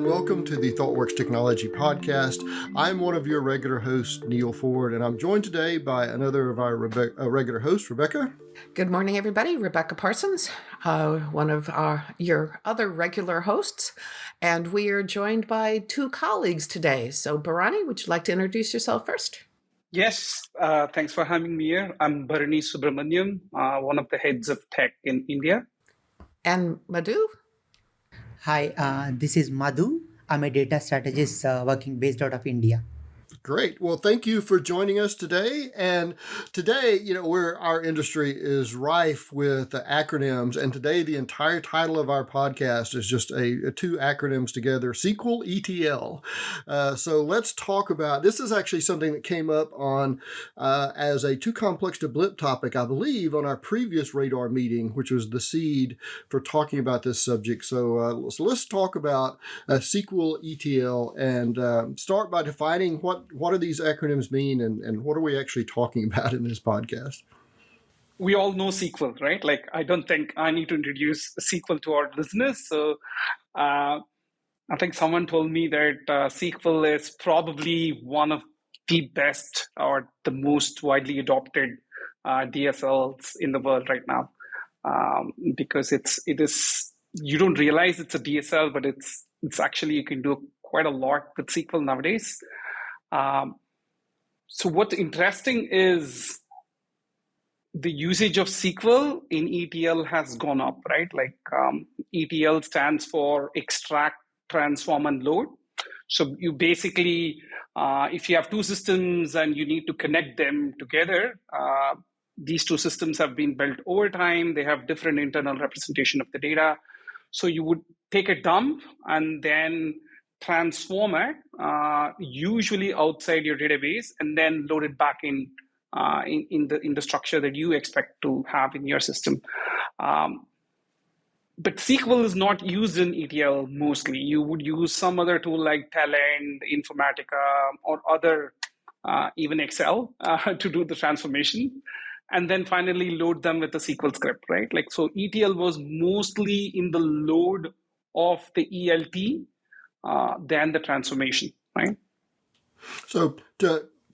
and welcome to the Thoughtworks Technology Podcast. I'm one of your regular hosts, Neal Ford, and I'm joined today by another of our regular hosts, Rebecca. Good morning, everybody. Rebecca Parsons, one of your other regular hosts, and we are joined by two colleagues today. So, Bharani, would you like to introduce yourself first? Yes, thanks for having me here. I'm Bharani Subramaniam, one of the heads of tech in India. And Madhu? Hi, this is Madhu. I'm a data strategist working based out of India. Great. Well, thank you for joining us today. And today, where our industry is rife with acronyms, and today the entire title of our podcast is just two acronyms together, SQL ETL. So let's talk about, this is actually something that came up on as a too complex to blip topic, I believe, on our previous radar meeting, which was the seed for talking about this subject. So let's talk about SQL ETL and start by defining what do these acronyms mean and what are we actually talking about in this podcast? We all know SQL, right? Like, I don't think I need to introduce SQL to our listeners. So I think someone told me that SQL is probably one of the best or the most widely adopted DSLs in the world right now. Because it is, you don't realize it's a DSL, but it's actually, you can do quite a lot with SQL nowadays. So what's interesting is the usage of SQL in ETL has gone up, right? Like ETL stands for extract, transform, and load. So you basically, if you have two systems and you need to connect them together, these two systems have been built over time. They have different internal representation of the data. So you would take a dump and then transform it, usually outside your database, and then load it back in the structure that you expect to have in your system. But SQL is not used in ETL mostly. You would use some other tool like Talend, Informatica, or other, even Excel, to do the transformation, and then finally load them with a SQL script, right? Like, so ETL was mostly in the load of the ELT than the transformation, right? So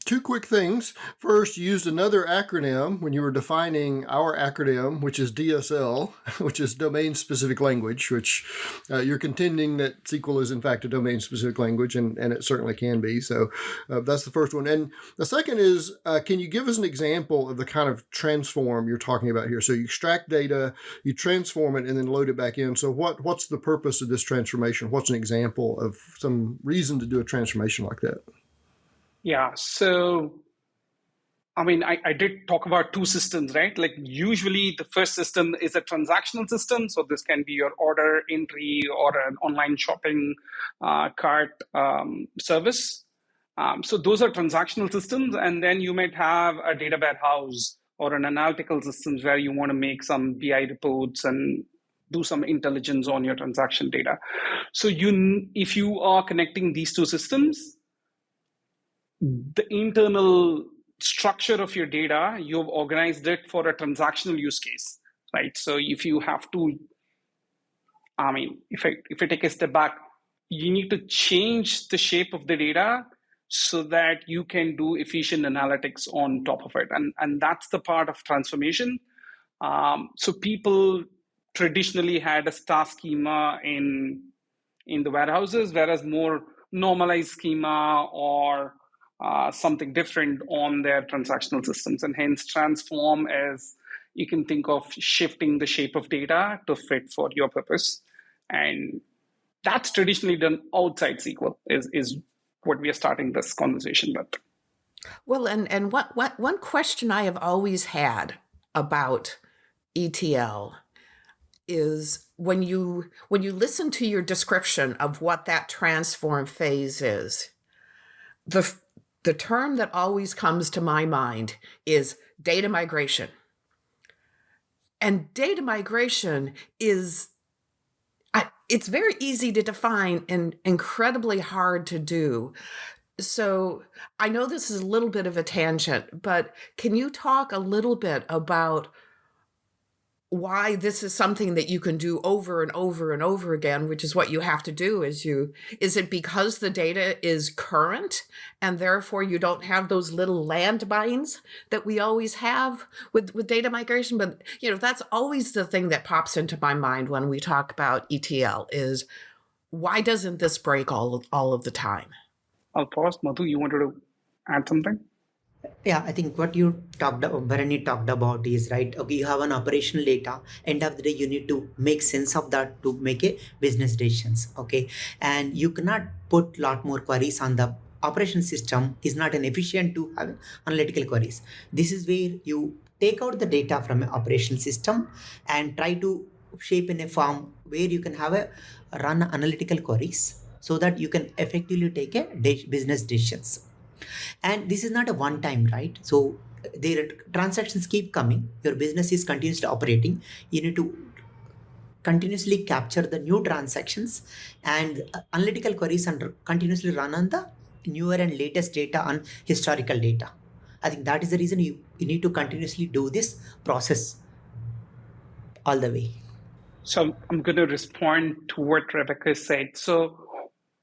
two quick things. First, you used another acronym when you were defining our acronym, which is DSL, which is domain-specific language, which you're contending that SQL is in fact a domain-specific language, and it certainly can be. So that's the first one. And the second is, can you give us an example of the kind of transform you're talking about here? So you extract data, you transform it, and then load it back in. So what's the purpose of this transformation? What's an example of some reason to do a transformation like that? Yeah, so, I mean, I did talk about two systems, right? Like, usually the first system is a transactional system. So this can be your order entry or an online shopping cart service. So those are transactional systems. And then you might have a data warehouse or an analytical systems where you want to make some BI reports and do some intelligence on your transaction data. So if you are connecting these two systems, the internal structure of your data, you've organized it for a transactional use case, right? So if you have to, I mean, if I take a step back, you need to change the shape of the data so that you can do efficient analytics on top of it. And that's the part of transformation. So people traditionally had a star schema in the warehouses, whereas more normalized schema or something different on their transactional systems. And hence transform as you can think of shifting the shape of data to fit for your purpose. And that's traditionally done outside SQL is what we are starting this conversation with. Well, and one question I have always had about ETL is when you listen to your description of what that transform phase is, the term that always comes to my mind is data migration. And data migration is, it's very easy to define and incredibly hard to do. So I know this is a little bit of a tangent, but can you talk a little bit about why this is something that you can do over and over and over again, which is what you have to do. Is it because the data is current and therefore you don't have those little landmines that we always have with data migration? But that's always the thing that pops into my mind when we talk about ETL is, why doesn't this break all of the time? I'll pause. Madhu, you wanted to add something? Yeah, I think what you Bharani talked about is right. Okay, you have an operational data. End of the day, you need to make sense of that to make a business decisions. Okay, and you cannot put lot more queries on the operation system. Is not an efficient to have analytical queries. This is where you take out the data from an operational system and try to shape in a form where you can have a run analytical queries so that you can effectively take a business decisions. And this is not a one time, right? So their transactions keep coming, your business is continuously operating, you need to continuously capture the new transactions, and analytical queries and continuously run on the newer and latest data on historical data. I think that is the reason you need to continuously do this process all the way. So I'm going to respond to what Rebecca said. So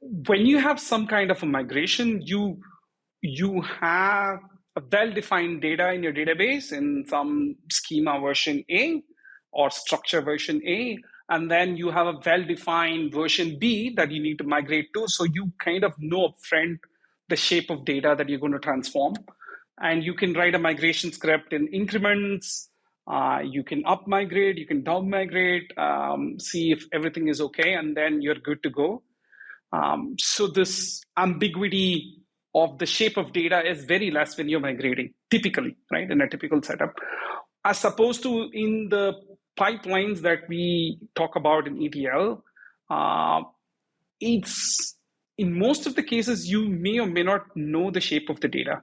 when you have some kind of a migration, you have a well-defined data in your database in some schema version A or structure version A, and then you have a well-defined version B that you need to migrate to. So you kind of know upfront the shape of data that you're going to transform. And you can write a migration script in increments. You can up migrate, you can down migrate, see if everything is okay, and then you're good to go. So this ambiguity of the shape of data is very less when you're migrating, typically, right, in a typical setup. As opposed to in the pipelines that we talk about in ETL, it's in most of the cases, you may or may not know the shape of the data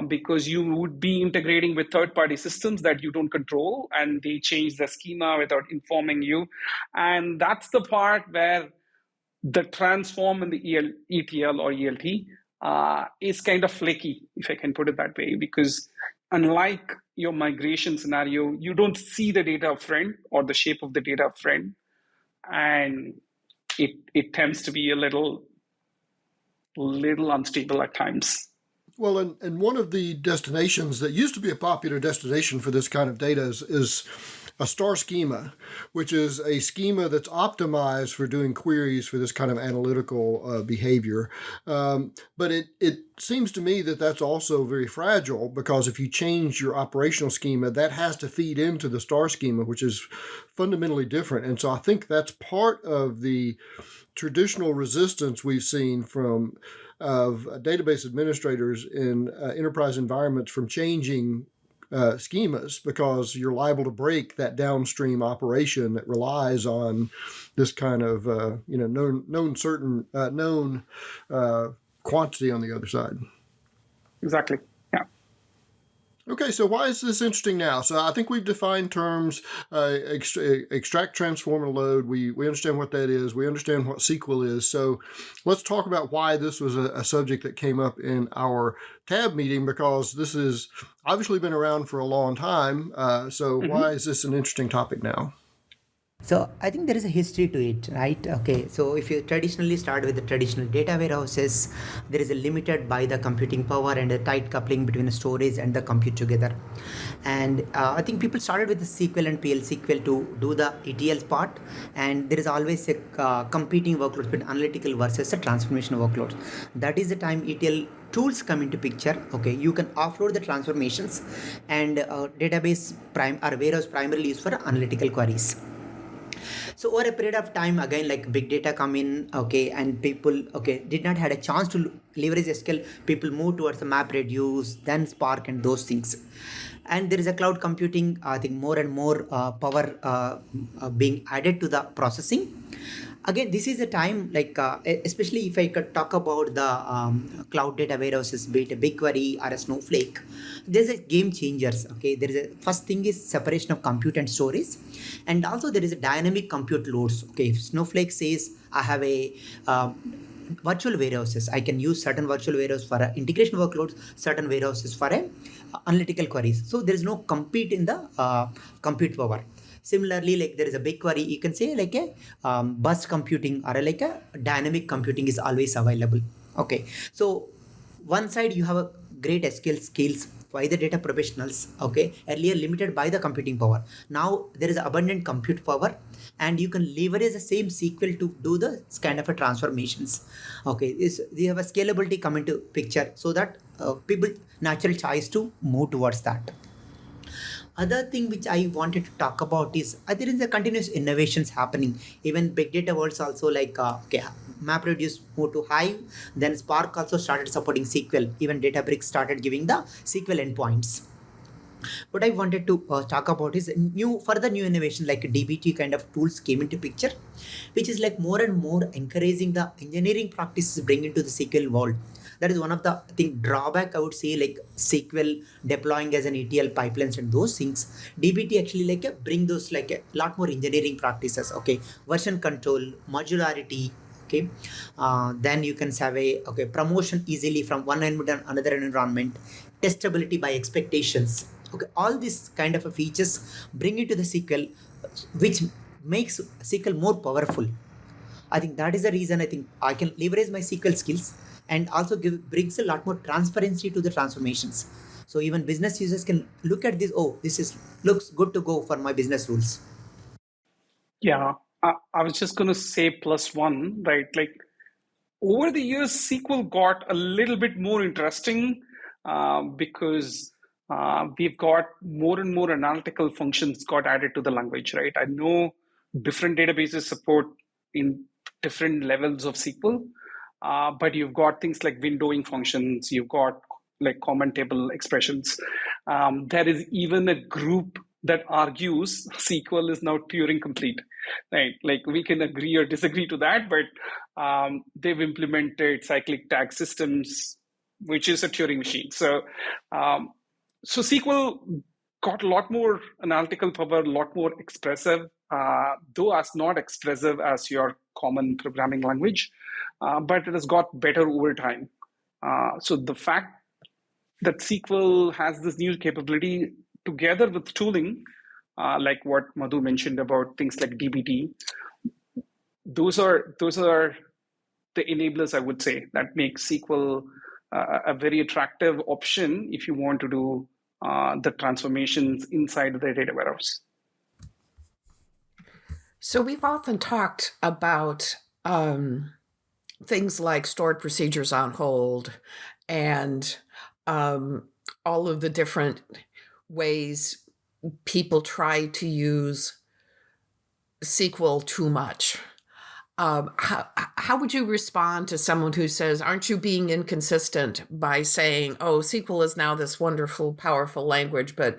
because you would be integrating with third-party systems that you don't control, and they change the schema without informing you. And that's the part where the transform in the ETL or ELT is kind of flaky, if I can put it that way, because unlike your migration scenario, you don't see the data upfront or the shape of the data upfront, and it tends to be a little unstable at times. Well, and one of the destinations that used to be a popular destination for this kind of data is a star schema, which is a schema that's optimized for doing queries for this kind of analytical behavior. But it seems to me that that's also very fragile, because if you change your operational schema, that has to feed into the star schema, which is fundamentally different. And so I think that's part of the traditional resistance we've seen from database administrators in enterprise environments from changing schemas, because you're liable to break that downstream operation that relies on this kind of known quantity on the other side. Exactly. Yeah. Okay, so why is this interesting now? So I think we've defined terms, extract, transform, and load. We understand what that is. We understand what SQL is. So let's talk about why this was a subject that came up in our TAB meeting, because this has obviously been around for a long time. So why is this an interesting topic now? So I think there is a history to it, right? Okay, so if you traditionally start with the traditional data warehouses, there is a limited by the computing power and a tight coupling between the storage and the compute together. And I think people started with the SQL and PL SQL to do the ETL part, and there is always a competing workload between analytical versus the transformation workloads. That is the time ETL tools come into picture. Okay, you can offload the transformations, and database or warehouse primarily used for analytical queries. So over a period of time, again, like big data come in, okay, and people, okay, did not had a chance to leverage SQL. People move towards the MapReduce, then Spark and those things. And there is a cloud computing, I think more and more power being added to the processing. Again, this is a time like, especially if I could talk about the cloud data warehouses, be it a BigQuery or a Snowflake, there's a game changers. Okay, there is a first thing is separation of compute and storage, and also there is a dynamic compute loads. Okay, if Snowflake says I have a virtual warehouses, I can use certain virtual warehouse for integration workloads, certain warehouses for analytical queries. So there is no compete in the compute power. Similarly, like there is a BigQuery, you can say like a burst computing or like a dynamic computing is always available. Okay, so one side you have a great SQL skills by the data professionals. Okay, earlier limited by the computing power. Now there is abundant compute power, and you can leverage the same SQL to do the kind of a transformations. Okay, is we have a scalability come into picture, so that people natural choice to move towards that. Other thing which I wanted to talk about is there is a continuous innovations happening. Even big data worlds also like okay, MapReduce moved to Hive, then Spark also started supporting SQL. Even Databricks started giving the SQL endpoints. What I wanted to talk about is further new innovation like DBT kind of tools came into picture, which is like more and more encouraging the engineering practices bring into the SQL world. That is one of the drawback I would say, like SQL deploying as an ETL pipelines and those things. DBT actually like bring those like a lot more engineering practices. Okay, version control, modularity. Okay, then you can have a promotion easily from one environment to another environment, testability by expectations. Okay, all these kind of features bring it to the SQL, which makes SQL more powerful. I think that is the reason I think I can leverage my SQL skills and also brings a lot more transparency to the transformations. So even business users can look at this. Oh, this is looks good to go for my business rules. Yeah, I was just going to say plus one, right? Like over the years, SQL got a little bit more interesting because we've got more and more analytical functions got added to the language, right? I know different databases support in different levels of SQL, but you've got things like windowing functions, you've got like common table expressions. There is even a group that argues SQL is now Turing complete, right? Like we can agree or disagree to that, but they've implemented cyclic tag systems, which is a Turing machine. So, so SQL got a lot more analytical power, a lot more expressive, though as not expressive as your common programming language, but it has got better over time. So the fact that SQL has this new capability together with tooling, like what Madhu mentioned about things like DBT, those are the enablers, I would say, that make SQL a very attractive option if you want to do the transformations inside the data warehouse. So we've often talked about things like stored procedures on hold and all of the different ways people try to use SQL too much. How would you respond to someone who says, aren't you being inconsistent by saying, oh, SQL is now this wonderful, powerful language, but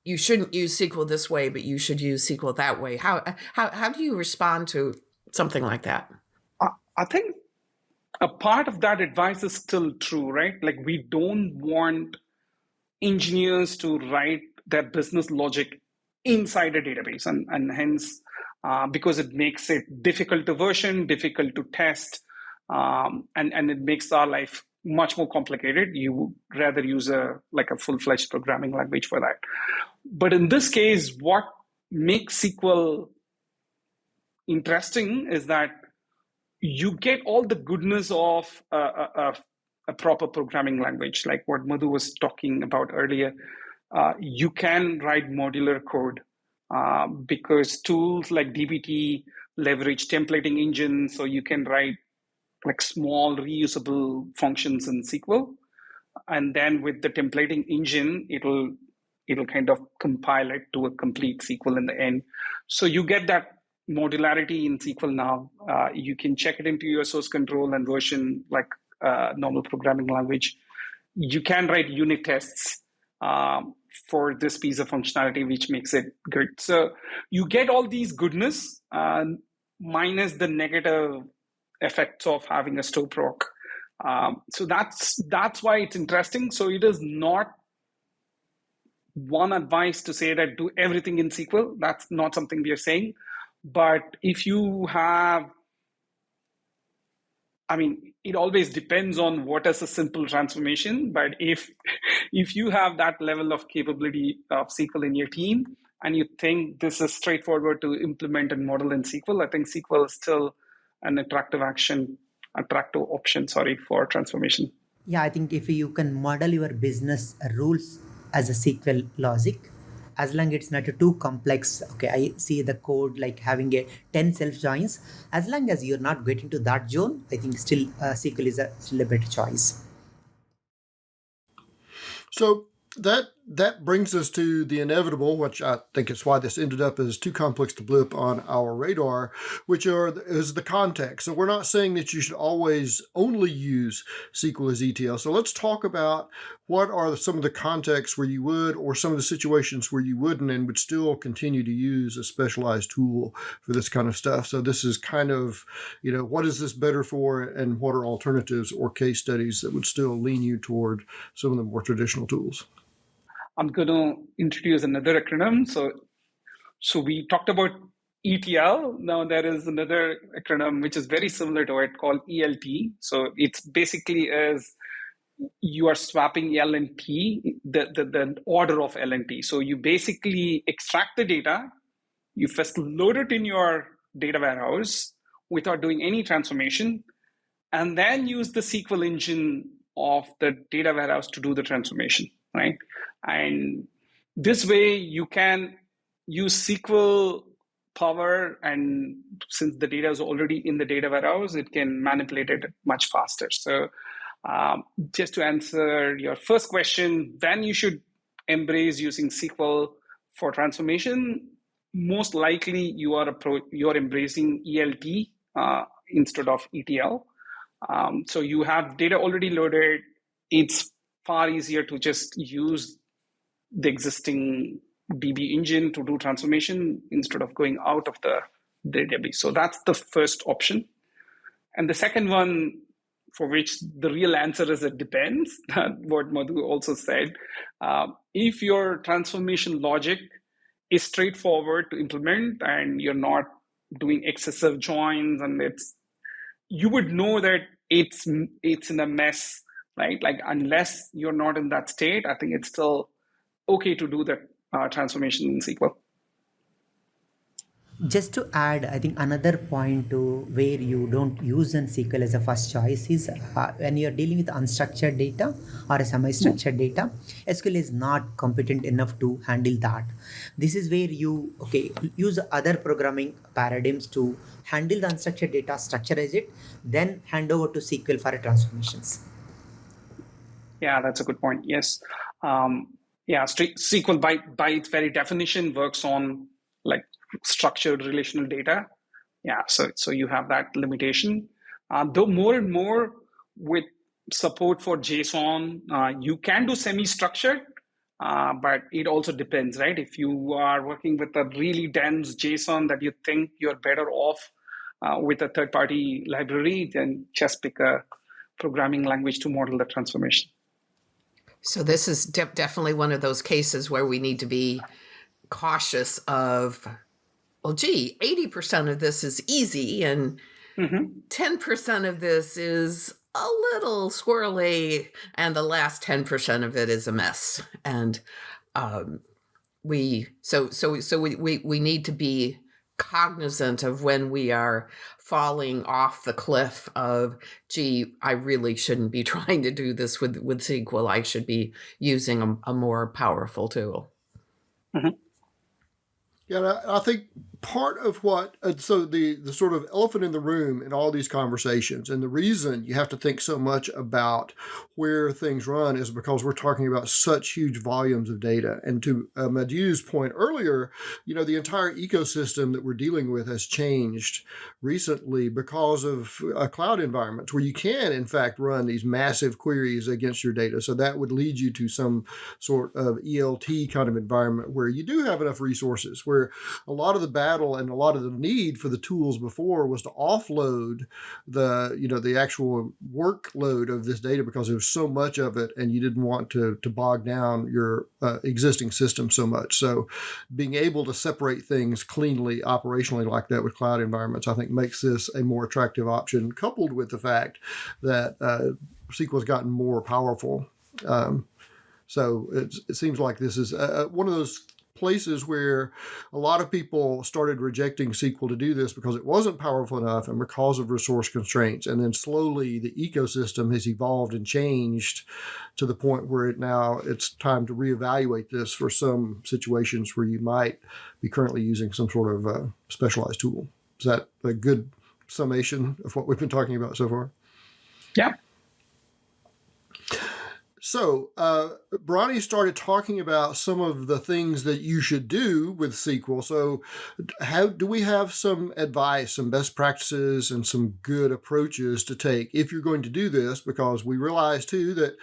you shouldn't use SQL this way, but you should use SQL that way? How do you respond to something like that? I think a part of that advice is still true, right? Like we don't want engineers to write their business logic inside a database, and hence because it makes it difficult to version, difficult to test, and it makes our life much more complicated. You would rather use a full-fledged programming language for that. But in this case, what makes SQL interesting is that you get all the goodness of a proper programming language, like what Madhu was talking about earlier. You can write modular code because tools like DBT leverage templating engines, so you can write like small reusable functions in SQL, and then with the templating engine, it'll kind of compile it to a complete SQL in the end. So you get that modularity in SQL now. You can check it into your source control and version like normal programming language. You can write unit tests for this piece of functionality, which makes it good. So you get all these goodness minus the negative effects of having a store proc. So that's why it's interesting. So it is not one advice to say that do everything in SQL. That's not something we are saying. But if you have I mean, it always depends on what is a simple transformation. But if you have that level of capability of SQL in your team, and you think this is straightforward to implement and model in SQL, I think SQL is still an attractive option, for transformation. Yeah, I think if you can model your business rules as a SQL logic, as long it's not too complex. Okay, I see the code like having a 10 self joins. As long as you're not getting to that zone, I think still SQL is still a better choice. So that brings us to the inevitable, which I think is why this ended up as too complex to blip on our radar, which is the context. So we're not saying that you should always only use SQL as ETL. So let's talk about what are some of the contexts where you would, or some of the situations where you wouldn't and would still continue to use a specialized tool for this kind of stuff. So this is kind of, what is this better for, and what are alternatives or case studies that would still lean you toward some of the more traditional tools? I'm going to introduce another acronym. So we talked about ETL. Now there is another acronym which is very similar to it called ELT. So it's basically as you are swapping L and T, the order of L and T. So you basically extract the data, you first load it in your data warehouse without doing any transformation, and then use the SQL engine of the data warehouse to do the transformation, right? And this way you can use SQL power, and since the data is already in the data warehouse, it can manipulate it much faster. So just to answer your first question, then you should embrace using SQL for transformation. Most likely you are embracing ELT instead of ETL. So you have data already loaded. It's far easier to just use the existing DB engine to do transformation instead of going out of the database. So that's the first option. And the second one, for which the real answer is it depends, what Madhu also said. If your transformation logic is straightforward to implement and you're not doing excessive joins, and you would know that it's in a mess, right? Like, unless you're not in that state, I think it's still okay to do the transformation in SQL. Just to add, I think another point to where you don't use an SQL as a first choice is when you're dealing with unstructured data or a semi-structured data, SQL is not competent enough to handle that. This is where you use other programming paradigms to handle the unstructured data, structurize it, then hand over to SQL for transformations. Yeah, that's a good point. Yes. SQL by its very definition works on like structured relational data. Yeah, so you have that limitation. Though more and more with support for JSON, you can do semi-structured, but it also depends, right? If you are working with a really dense JSON that you think you're better off with a third-party library, then just pick a programming language to model the transformation. So this is definitely one of those cases where we need to be cautious of, 80% of this is easy and 10% of this is a little squirrely and the last 10% of it is a mess. And we need to be cognizant of when we are falling off the cliff of, I really shouldn't be trying to do this with SQL. I should be using a more powerful tool. Mm-hmm. Yeah, I think part of what, so the sort of elephant in the room in all these conversations, and the reason you have to think so much about where things run is because we're talking about such huge volumes of data. And to Madhu's point earlier, the entire ecosystem that we're dealing with has changed recently because of cloud environments where you can, in fact, run these massive queries against your data. So that would lead you to some sort of ELT kind of environment where you do have enough resources, where where a lot of the battle and a lot of the need for the tools before was to offload the actual workload of this data because there was so much of it, and you didn't want to bog down your existing system so much. So being able to separate things cleanly operationally like that with cloud environments, I think makes this a more attractive option, coupled with the fact that SQL has gotten more powerful. So it seems like this is one of those places where a lot of people started rejecting SQL to do this because it wasn't powerful enough and because of resource constraints. And then slowly the ecosystem has evolved and changed to the point where it's time to reevaluate this for some situations where you might be currently using some sort of specialized tool. Is that a good summation of what we've been talking about so far? Yeah. So, Bharani started talking about some of the things that you should do with SQL. So, do we have some advice, some best practices, and some good approaches to take if you're going to do this? Because we realize too that,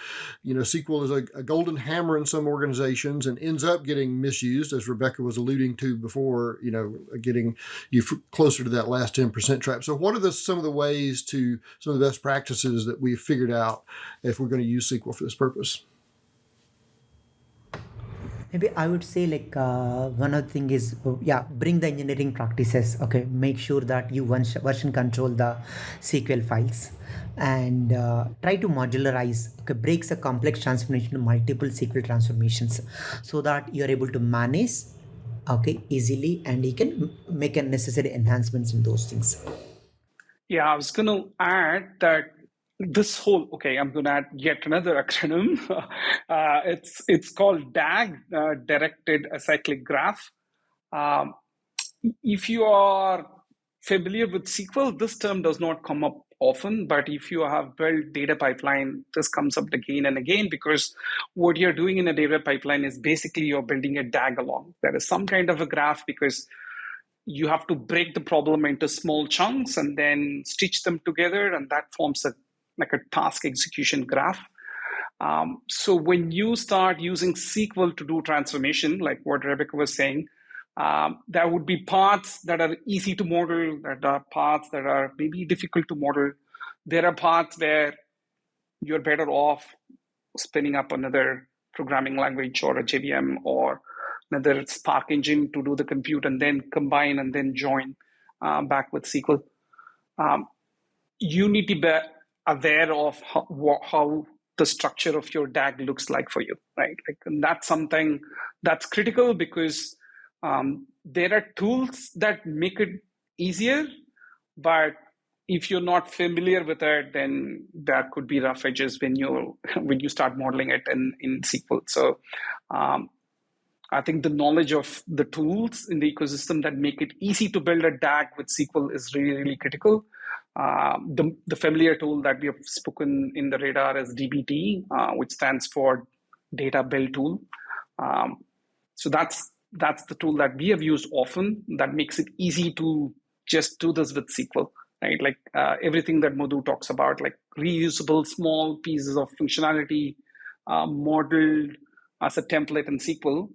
SQL is a golden hammer in some organizations and ends up getting misused, as Rebecca was alluding to before. Getting you closer to that last 10% trap. So, what are some of the ways some of the best practices that we've figured out if we're going to use SQL for this purpose? Maybe I would say one of the thing is, bring the engineering practices. Okay, make sure that you version control the SQL files and try to modularize. Okay, breaks a complex transformation into multiple SQL transformations so that you are able to manage easily, and you can make necessary enhancements in those things. Yeah, I was going to add that I'm going to add yet another acronym. It's called DAG, Directed Acyclic Graph. If you are familiar with SQL, this term does not come up often, but if you have built data pipeline, this comes up again and again, because what you're doing in a data pipeline is basically you're building a DAG along. There is some kind of a graph because you have to break the problem into small chunks and then stitch them together, and that forms a task execution graph. So when you start using SQL to do transformation, like what Rebecca was saying, there would be paths that are easy to model, there are paths that are maybe difficult to model. There are paths where you're better off spinning up another programming language or a JVM or another Spark engine to do the compute and then combine and then join back with SQL. You need to be aware of how the structure of your DAG looks like for you, right? And that's something that's critical because there are tools that make it easier, but if you're not familiar with it, then there could be rough edges when you start modeling it in SQL. So I think the knowledge of the tools in the ecosystem that make it easy to build a DAG with SQL is really, really critical. The familiar tool that we have spoken in the radar is DBT, which stands for Data Build Tool. So that's the tool that we have used often that makes it easy to just do this with SQL, right? Everything that Madhu talks about, like reusable small pieces of functionality modeled as a template in SQL.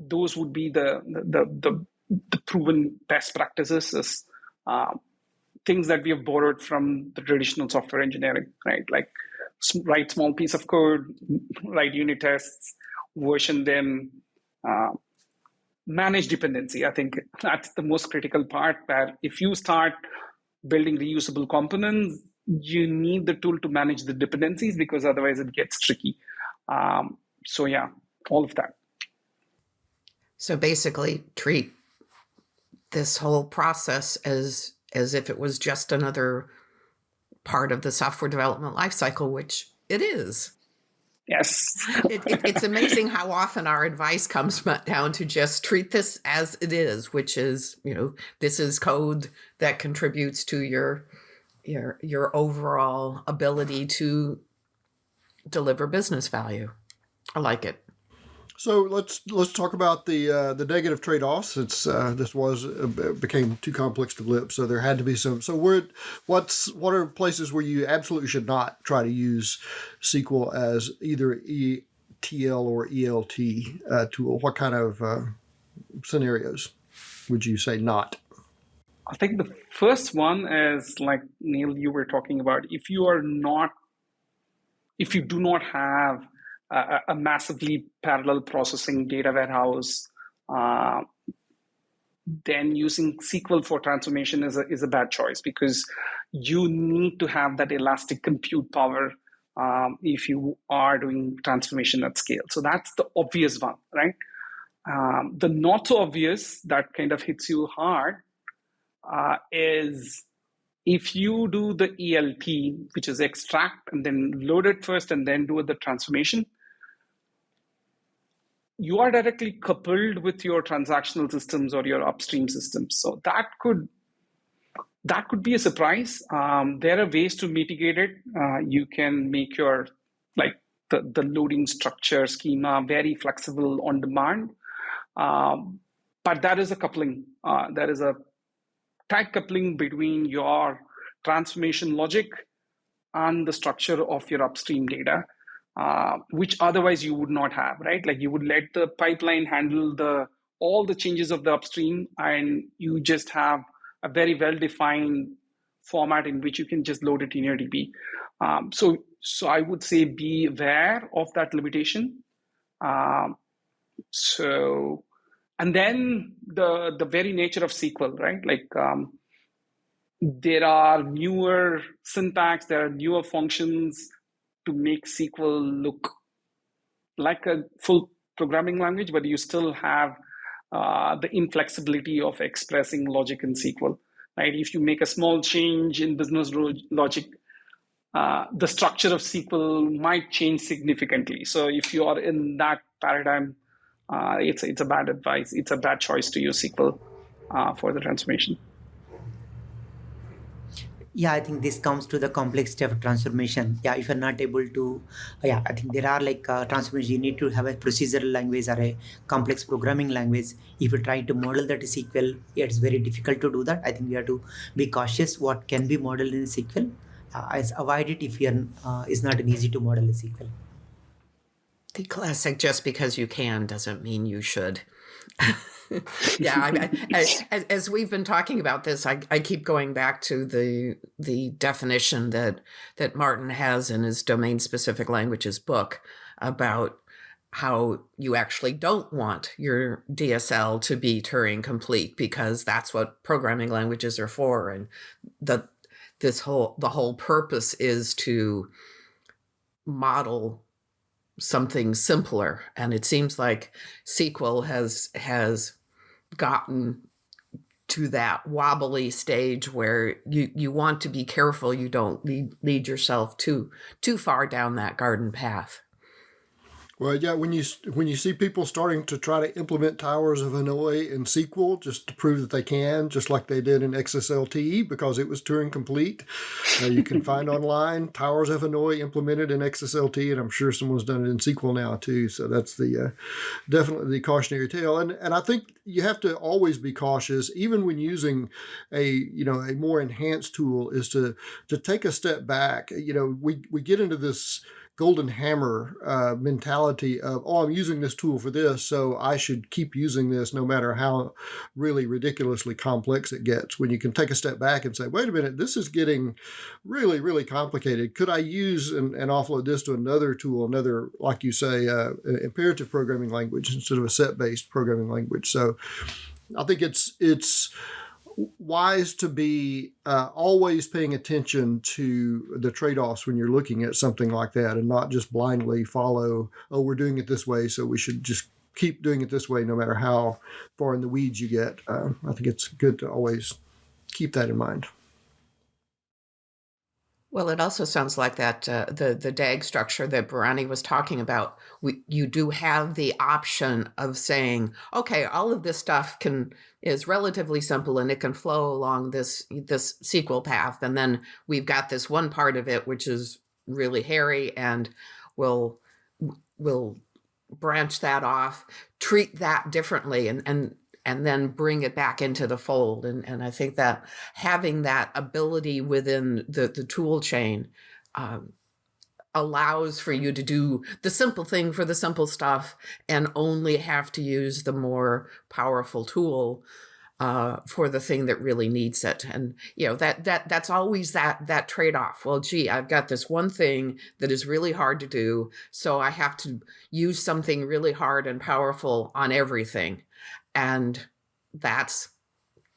Those would be the proven best practices is things that we have borrowed from the traditional software engineering, right? Like write small piece of code, write unit tests, version them, manage dependency. I think that's the most critical part, where if you start building reusable components, you need the tool to manage the dependencies because otherwise it gets tricky. So yeah, all of that. So basically treat this whole process as if it was just another part of the software development lifecycle, which it is. Yes. It's amazing how often our advice comes down to just treat this as it is, which is, this is code that contributes to your overall ability to deliver business value. I like it. So let's talk about the negative trade-offs. This became too complex to flip, so there had to be some. So what are places where you absolutely should not try to use SQL as either ETL or ELT tool? What kind of scenarios would you say not? I think the first one is like Neal, you were talking about. If you do not have a massively parallel processing data warehouse, then using SQL for transformation is a bad choice, because you need to have that elastic compute power if you are doing transformation at scale. So that's the obvious one, right? The not so obvious that kind of hits you hard is if you do the ELT, which is extract and then load it first and then do the transformation, you are directly coupled with your transactional systems or your upstream systems. So that could be a surprise. There are ways to mitigate it. You can make your the loading structure schema very flexible on demand. But there is a coupling. There is a tight coupling between your transformation logic and the structure of your upstream data, which otherwise you would not have, right? Like you would let the pipeline handle all the changes of the upstream, and you just have a very well-defined format in which you can just load it in your DB. So I would say be aware of that limitation. And then the very nature of SQL, right? Like there are newer syntax, there are newer functions to make SQL look like a full programming language, but you still have the inflexibility of expressing logic in SQL, right? If you make a small change in business logic, the structure of SQL might change significantly. So if you are in that paradigm, it's a bad advice. It's a bad choice to use SQL for the transformation. Yeah, I think this comes to the complexity of transformation. Yeah, if you're not able to, I think there are like transformations, you need to have a procedural language or a complex programming language. If you try to model that in SQL, it's very difficult to do that. I think we have to be cautious what can be modeled in SQL. Avoid it if it's not easy to model in SQL. The classic, just because you can doesn't mean you should. Yeah, as we've been talking about this, I keep going back to the definition that Martin has in his domain-specific languages book about how you actually don't want your DSL to be Turing complete, because that's what programming languages are for, and the whole purpose is to model something simpler. And it seems like SQL has gotten to that wobbly stage where you want to be careful you don't lead yourself too far down that garden path. Well, yeah, when you see people starting to try to implement towers of Hanoi in SQL just to prove that they can, just like they did in XSLT because it was Turing complete, you can find online towers of Hanoi implemented in XSLT, and I'm sure someone's done it in SQL now too. So that's definitely the cautionary tale. And I think you have to always be cautious, even when using a more enhanced tool, is to take a step back. We get into this golden hammer mentality of, I'm using this tool for this, so I should keep using this no matter how really ridiculously complex it gets. When you can take a step back and say, wait a minute, this is getting really, really complicated. Could I use and offload this to another tool, another, like you say, imperative programming language instead of a set-based programming language? So I think it's wise to be always paying attention to the trade-offs when you're looking at something like that, and not just blindly follow, we're doing it this way, so we should just keep doing it this way no matter how far in the weeds you get. I think it's good to always keep that in mind. Well, it also sounds like that the DAG structure that Bharani was talking about, you do have the option of saying, okay, all of this stuff is relatively simple and it can flow along this SQL path. And then we've got this one part of it, which is really hairy, and we'll branch that off, treat that differently, and then bring it back into the fold. And I think that having that ability within the tool chain allows for you to do the simple thing for the simple stuff and only have to use the more powerful tool for the thing that really needs it. And that's always that trade-off. Well, gee, I've got this one thing that is really hard to do, so I have to use something really hard and powerful on everything. And that's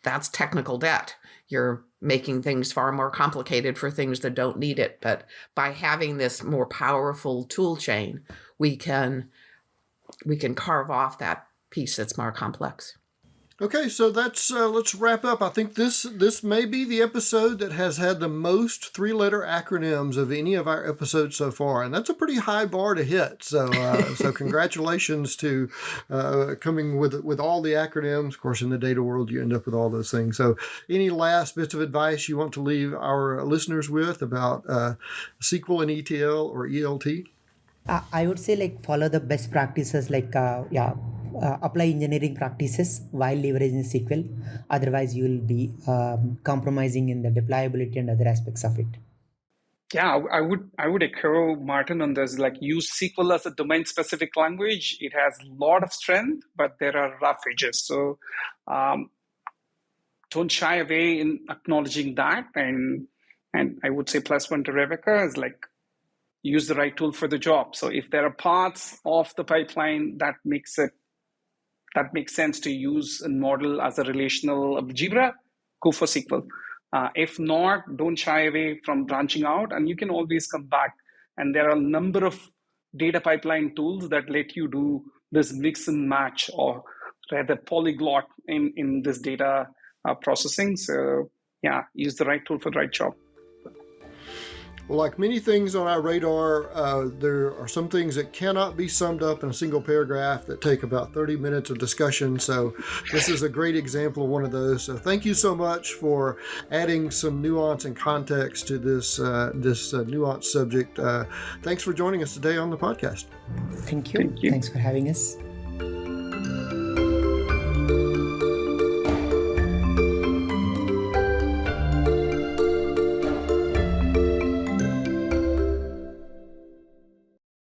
technical debt. You're making things far more complicated for things that don't need it. But by having this more powerful tool chain, we can carve off that piece that's more complex. Okay, so let's wrap up. I think this may be the episode that has had the most 3-letter acronyms of any of our episodes so far, and that's a pretty high bar to hit. So so congratulations to coming with all the acronyms. Of course, in the data world, you end up with all those things. So any last bits of advice you want to leave our listeners with about SQL and ETL or ELT? I would say follow the best practices apply engineering practices while leveraging SQL. Otherwise, you will be compromising in the deployability and other aspects of it. Yeah, I would echo Martin on this. Use SQL as a domain-specific language. It has a lot of strength, but there are rough edges. So don't shy away in acknowledging that. And I would say +1 to Rebecca is use the right tool for the job. So if there are parts of the pipeline that makes sense to use and model as a relational algebra, go for SQL. If not, don't shy away from branching out, and you can always come back. And there are a number of data pipeline tools that let you do this mix and match, or rather polyglot in this data processing. So yeah, use the right tool for the right job. Well, like many things on our radar, there are some things that cannot be summed up in a single paragraph that take about 30 minutes of discussion. So this is a great example of one of those. So thank you so much for adding some nuance and context to this nuanced subject. Thanks for joining us today on the podcast. Thank you. Thanks for having us.